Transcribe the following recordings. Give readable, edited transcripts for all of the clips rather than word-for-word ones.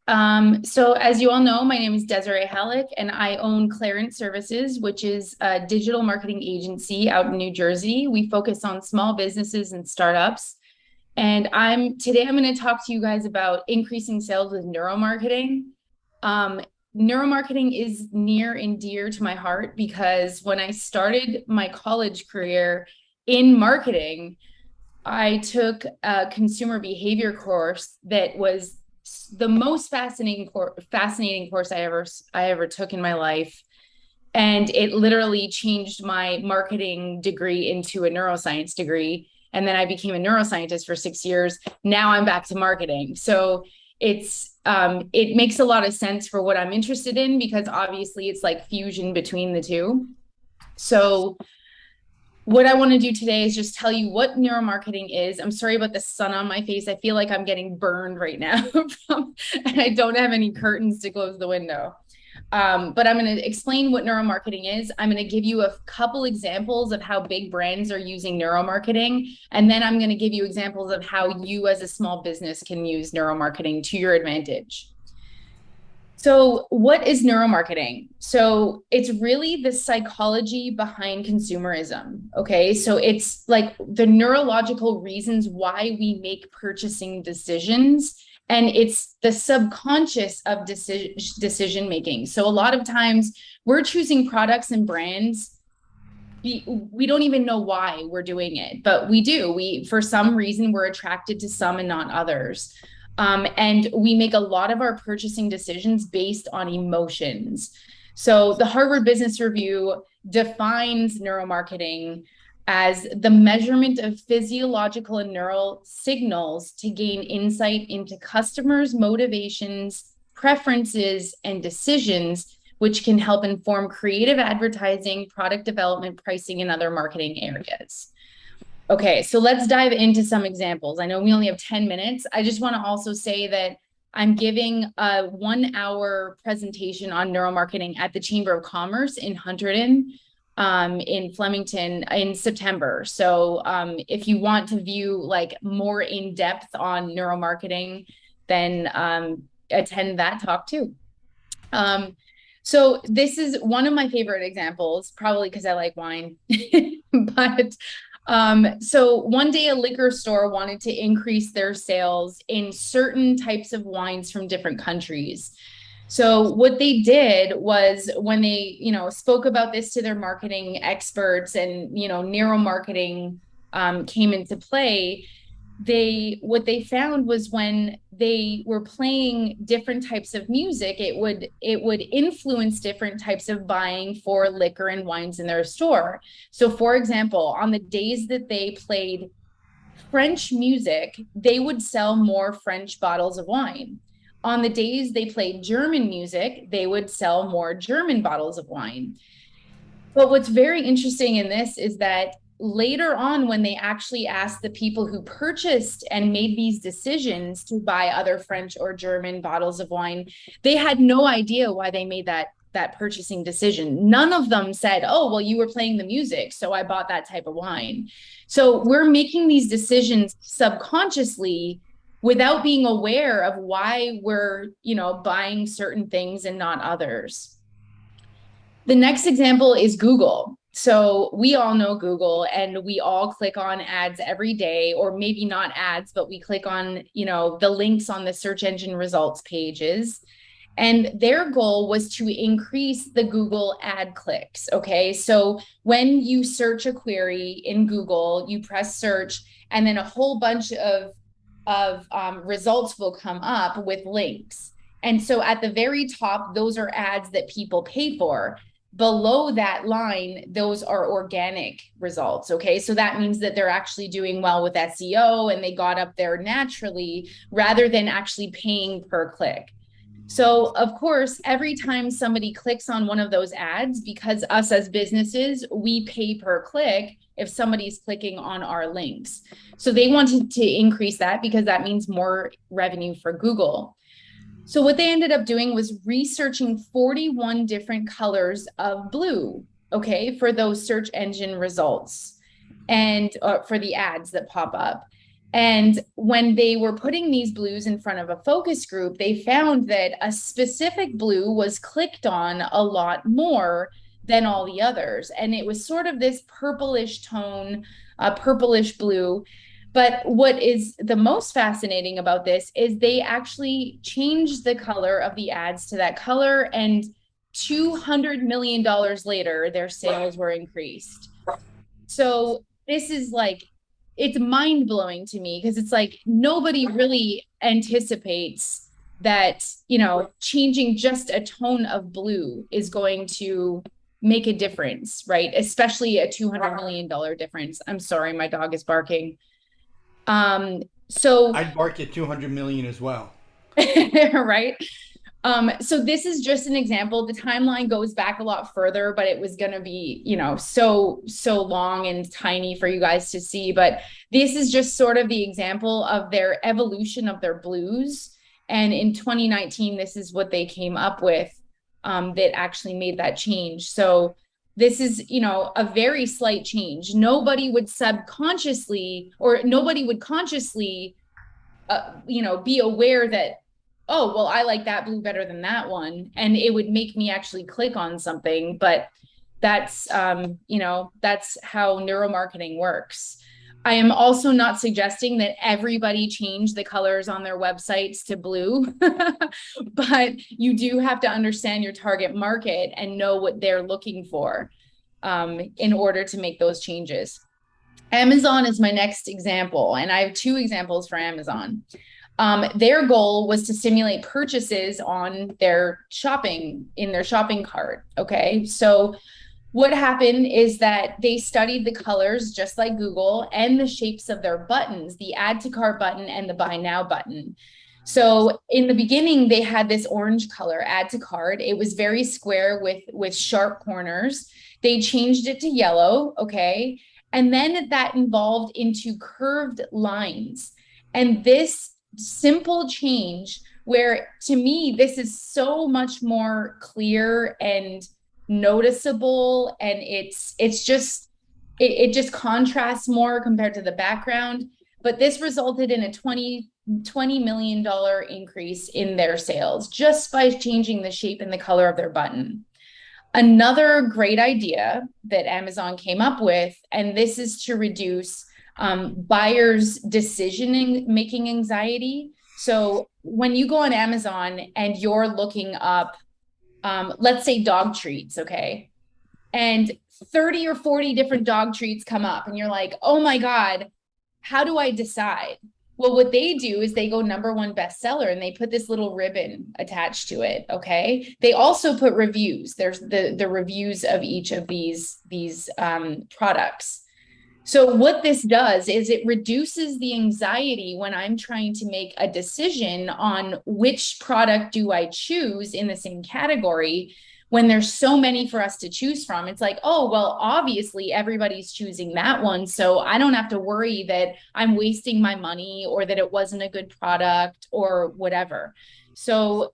So as you all know, my name is Desirae Haluk, and I own Clarence Services, which is a digital marketing agency out in New Jersey. We focus on small businesses and startups. And I'm going to talk to you guys about increasing sales with neuromarketing. Um, Neuromarketing is near and dear to my heart because when I started my college career in marketing, I took a consumer behavior course that was the most fascinating course I ever took in my life, and it literally changed my marketing degree into a neuroscience degree. And then I became a neuroscientist for 6 years. Now I'm back to marketing. So it makes a lot of sense for what I'm interested in because obviously it's like fusion between the two. So what I want to do today is just tell you what neuromarketing is. I'm sorry about the sun on my face. I feel like I'm getting burned right now and I don't have any curtains to close the window. But I'm going to explain what neuromarketing is. I'm going to give you a couple examples of how big brands are using neuromarketing. And then I'm going to give you examples of how you as a small business can use neuromarketing to your advantage. So, what is neuromarketing? So, it's really the psychology behind consumerism. Okay. So, it's like the neurological reasons why we make purchasing decisions. And it's the subconscious of decision making. So, a lot of times we're choosing products and brands. We don't even know why we're doing it, but we do. For some reason, we're attracted to some and not others. And we make a lot of our purchasing decisions based on emotions. So the Harvard Business Review defines neuromarketing as the measurement of physiological and neural signals to gain insight into customers' motivations, preferences, and decisions, which can help inform creative advertising, product development, pricing, and other marketing areas. Okay, so let's dive into some examples. I know we only have 10 minutes. I just want to also say that I'm giving a 1 hour presentation on neuromarketing at the Chamber of Commerce in Hunterdon, in Flemington in September. So if you want to view like more in depth on neuromarketing, then attend that talk too. So this is one of my favorite examples, probably because I like wine, but so one day a liquor store wanted to increase their sales in certain types of wines from different countries. So what they did was when they, spoke about this to their marketing experts and, neuromarketing came into play, what they found was when they were playing different types of music, it would influence different types of buying for liquor and wines in their store. So for example, on the days that they played French music, they would sell more French bottles of wine. On the days they played German music, they would sell more German bottles of wine. But what's very interesting in this is that later on, when they actually asked the people who purchased and made these decisions to buy other French or German bottles of wine, they had no idea why they made that purchasing decision. None of them said, "Oh, well, you were playing the music, so I bought that type of wine." So we're making these decisions subconsciously without being aware of why we're, buying certain things and not others. The next example is Google. So we all know Google and we all click on ads every day, or maybe not ads, but we click on, the links on the search engine results pages. And their goal was to increase the Google ad clicks. Okay. So when you search a query in Google, you press search, and then a whole bunch of results will come up with links. And so at the very top, those are ads that people pay for. Below that line, those are organic results. Okay. So that means that they're actually doing well with SEO and they got up there naturally rather than actually paying per click. So, of course, every time somebody clicks on one of those ads, because us as businesses, we pay per click if somebody's clicking on our links. So they wanted to increase that because that means more revenue for Google. So what they ended up doing was researching 41 different colors of blue, okay, for those search engine results and for the ads that pop up. And when they were putting these blues in front of a focus group, they found that a specific blue was clicked on a lot more than all the others. And it was sort of this purplish tone, purplish blue. But what is the most fascinating about this is they actually changed the color of the ads to that color. And $200 million later, their sales were increased. So this is like, it's mind blowing to me because it's like nobody really anticipates that, changing just a tone of blue is going to make a difference, right? Especially a $200 million difference. I'm sorry, my dog is barking. So, I'd bark at 200 million as well. right? So this is just an example. The timeline goes back a lot further, but it was going to be, so long and tiny for you guys to see. But this is just sort of the example of their evolution of their blues. And in 2019, this is what they came up with, that actually made that change. So this is, a very slight change. Nobody would subconsciously or nobody would consciously be aware that, oh, well, I like that blue better than that one. And it would make me actually click on something. But that's how neuromarketing works. I am also not suggesting that everybody change the colors on their websites to blue, but you do have to understand your target market and know what they're looking for, in order to make those changes. Amazon is my next example, and I have two examples for Amazon. Their goal was to stimulate purchases on in their shopping cart. Okay. So what happened is that they studied the colors, just like Google, and the shapes of their buttons, the add to cart button and the buy now button. So in the beginning, they had this orange color, add to cart. It was very square with sharp corners. They changed it to yellow. Okay. And then that involved into curved lines. And this simple change, where to me, this is so much more clear and noticeable, and it just contrasts more compared to the background. But this resulted in a $20 million increase in their sales just by changing the shape and the color of their button. Another great idea that Amazon came up with, and this is to reduce buyers' decision making anxiety. So when you go on Amazon and you're looking up, let's say dog treats, okay, and 30 or 40 different dog treats come up, and you're like, oh my God, how do I decide? Well, what they do is they go number one bestseller and they put this little ribbon attached to it. Okay. They also put reviews. There's the reviews of each of these products. So what this does is it reduces the anxiety when I'm trying to make a decision on which product do I choose in the same category. When there's so many for us to choose from, it's like, oh, well, obviously everybody's choosing that one. So I don't have to worry that I'm wasting my money or that it wasn't a good product or whatever. So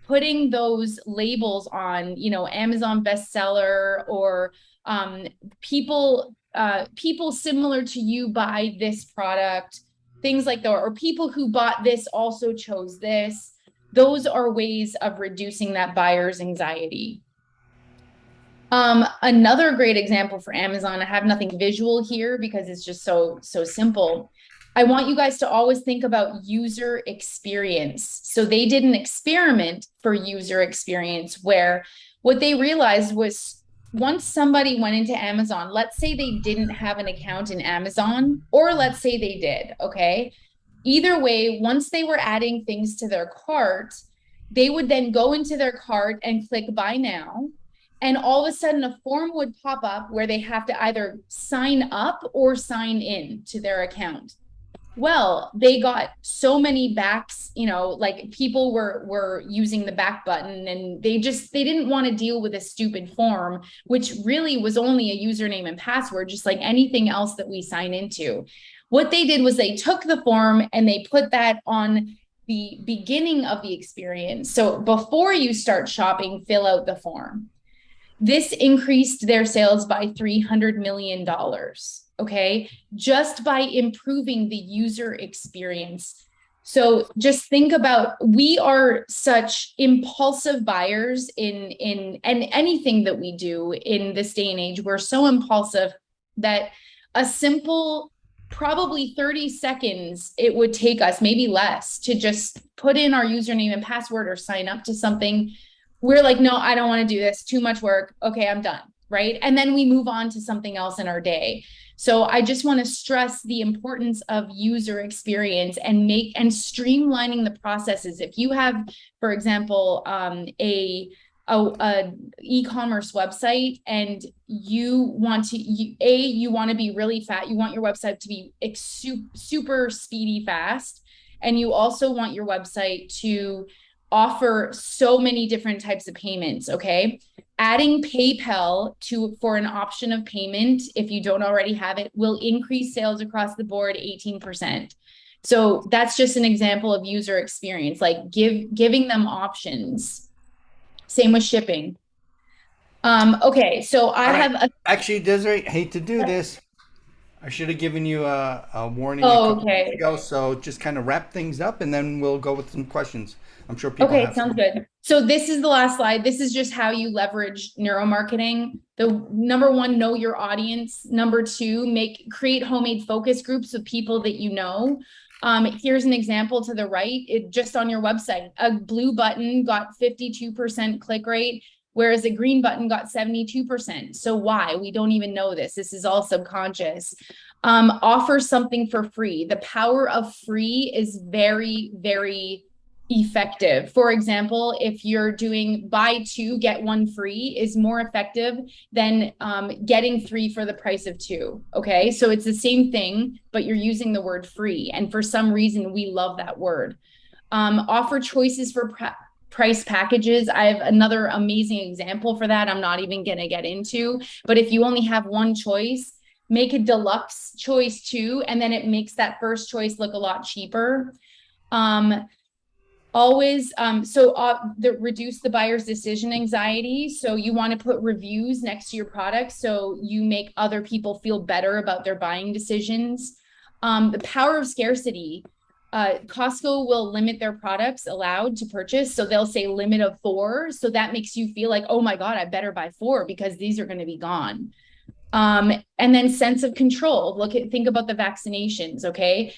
putting those labels on, Amazon bestseller, or people similar to you buy this product, things like that, or people who bought this also chose this. Those are ways of reducing that buyer's anxiety. Another great example for Amazon, I have nothing visual here because it's just so simple. I want you guys to always think about user experience. So they did an experiment for user experience where what they realized was, once somebody went into Amazon, let's say they didn't have an account in Amazon, or let's say they did, okay? Either way, once they were adding things to their cart, they would then go into their cart and click buy now. And all of a sudden, a form would pop up where they have to either sign up or sign in to their account. Well, they got so many backs, like people were using the back button, and they didn't want to deal with a stupid form, which really was only a username and password, just like anything else that we sign into. What they did was they took the form and they put that on the beginning of the experience. So before you start shopping, fill out the form. This increased their sales by $300 million. okay, just by improving the user experience. So just think about, we are such impulsive buyers in and anything that we do in this day and age, we're so impulsive that a simple, probably 30 seconds it would take us, maybe less, to just put in our username and password or sign up to something. We're like, no, I don't want to do this, too much work, okay, I'm done, right? And then we move on to something else in our day. So I just want to stress the importance of user experience and streamlining the processes. If you have, for example, a e-commerce website, and you want to you want to be really fast, you want your website to be super speedy fast, and you also want your website to offer so many different types of payments, okay? Adding PayPal to for an option of payment, if you don't already have it, will increase sales across the board 18%. So that's just an example of user experience, like giving them options. Same with shipping. Okay, so I All right. have a, Actually, Desiree, hate to do this. I should have given you a warning a oh, couple weeks okay. ago. So just kind of wrap things up and then we'll go with some questions. I'm sure people Okay, have sounds some. good. So this is the last slide. This is just how you leverage neuromarketing. The number one, know your audience. Number two, create homemade focus groups of people that you know. Here's an example to the right. It just on your website. A blue button got 52% click rate, whereas a green button got 72%. So why? We don't even know this. This is all subconscious. Offer something for free. The power of free is very, very effective. For example, if you're doing buy two, get one free is more effective than getting three for the price of two. Okay. So it's the same thing, but you're using the word free. And for some reason, we love that word. Offer choices for price packages. I have another amazing example for that. I'm not even going to get into, but if you only have one choice, make a deluxe choice too, and then it makes that first choice look a lot cheaper. Always reduce the buyer's decision anxiety. So you want to put reviews next to your product so you make other people feel better about their buying decisions. The power of scarcity. Costco will limit their products allowed to purchase, so they'll say limit of 4, so that makes you feel like, oh my god, I better buy 4 because these are going to be gone. And then sense of control. Think about the vaccinations, okay?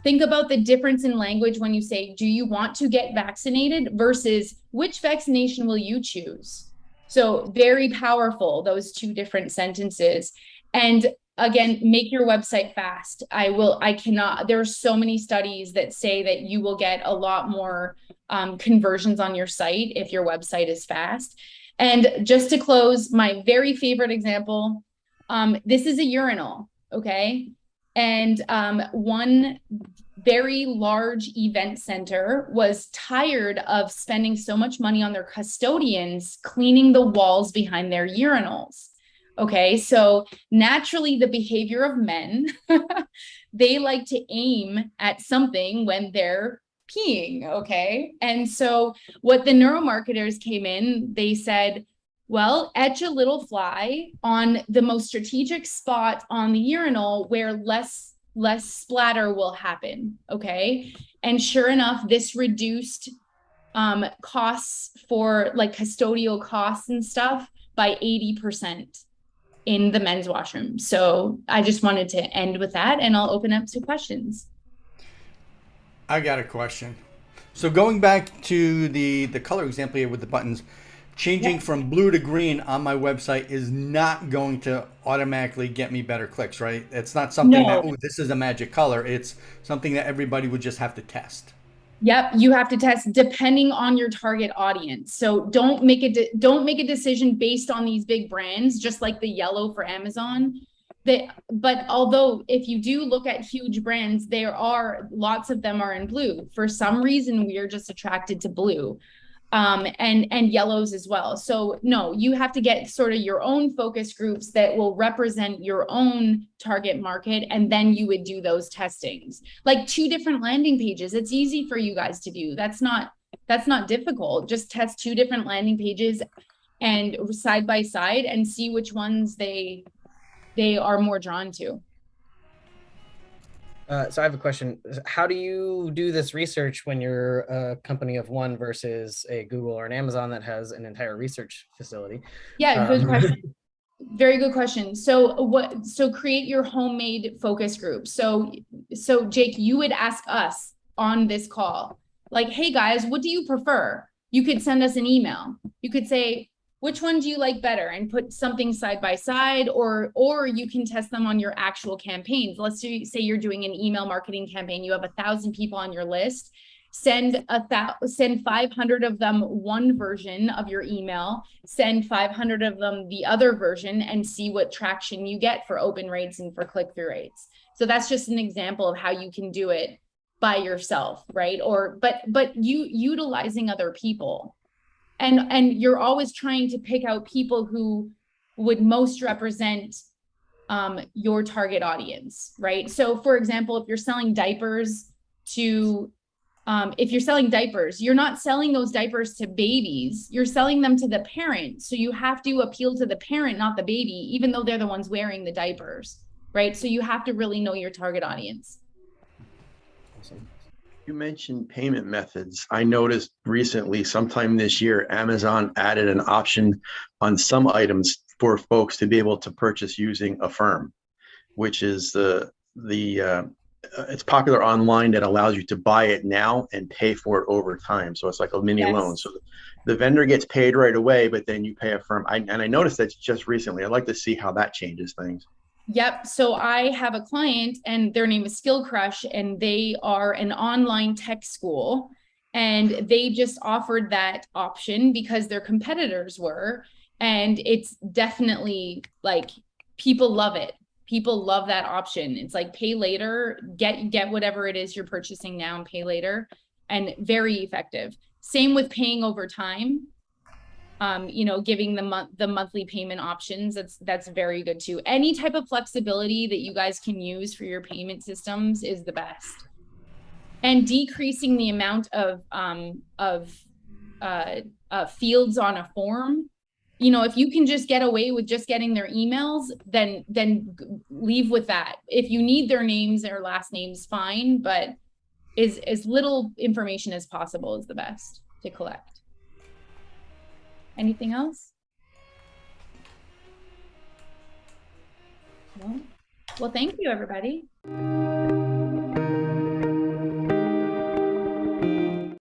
Think about the difference in language when you say, do you want to get vaccinated versus which vaccination will you choose? So very powerful, those two different sentences. And again, make your website fast. There are so many studies that say that you will get a lot more conversions on your site if your website is fast. And just to close, my very favorite example, this is a urinal, okay? And one very large event center was tired of spending so much money on their custodians cleaning the walls behind their urinals. Okay, so naturally, the behavior of men, they like to aim at something when they're peeing. Okay, and so what the neuromarketers came in, they said, well, etch a little fly on the most strategic spot on the urinal where less splatter will happen. Okay. And sure enough, this reduced costs for like custodial costs and stuff by 80% in the men's washroom. So I just wanted to end with that, and I'll open up to questions. I got a question. So going back to the color example here with the buttons, changing Yeah. from blue to green on my website is not going to automatically get me better clicks, right? It's not something that, No. oh, this is a magic color. It's something that everybody would just have to test. Yep, you have to test depending on your target audience. So don't make a decision based on these big brands, just like the yellow for Amazon. But although if you do look at huge brands, there are lots of them are in blue. For some reason, we are just attracted to blue, and yellows as well. So no, you have to get sort of your own focus groups that will represent your own target market, and then you would do those testings. Like 2 different landing pages. It's easy for you guys to do. That's not difficult. Just test 2 different landing pages and side by side and see which ones they are more drawn to. So I have a question. How do you do this research when you're a company of one versus a Google or an Amazon that has an entire research facility? Yeah, good Um, question. Very good question. So create your homemade focus group. So Jake, you would ask us on this call, like, hey guys, what do you prefer? You could send us an email. You could say, which one do you like better, and put something side by side, or you can test them on your actual campaigns. Let's say you're doing an email marketing campaign. You have 1,000 people on your list. Send 500 of them one version of your email, send 500 of them the other version, and see what traction you get for open rates and for click-through rates. So that's just an example of how you can do it by yourself, right? Or but you utilizing other people, and you're always trying to pick out people who would most represent your target audience, right? So for example, if you're selling diapers to if you're selling diapers, you're not selling those diapers to babies, you're selling them to the parent. So you have to appeal to the parent, not the baby, even though they're the ones wearing the diapers, right? So you have to really know your target audience. awesome. You mentioned payment methods. I noticed recently, sometime this year, Amazon added an option on some items for folks to be able to purchase using Affirm, which is the it's popular online that allows you to buy it now and pay for it over time. So it's like a mini loan. Yes. So the vendor gets paid right away, but then you pay Affirm. And I noticed that just recently. I'd like to see how that changes things. Yep. So I have a client and their name is Skill Crush, and they are an online tech school. And they just offered that option because their competitors were. And it's definitely like people love it. People love that option. It's like pay later, get whatever it is you're purchasing now and pay later, and very effective. Same with paying over time, giving the monthly payment options. That's very good too. Any type of flexibility that you guys can use for your payment systems is the best. And decreasing the amount of fields on a form. If you can just get away with just getting their emails, then leave with that. If you need their names or last names, fine, but as little information as possible is the best to collect. Anything else? No? Well, thank you, everybody.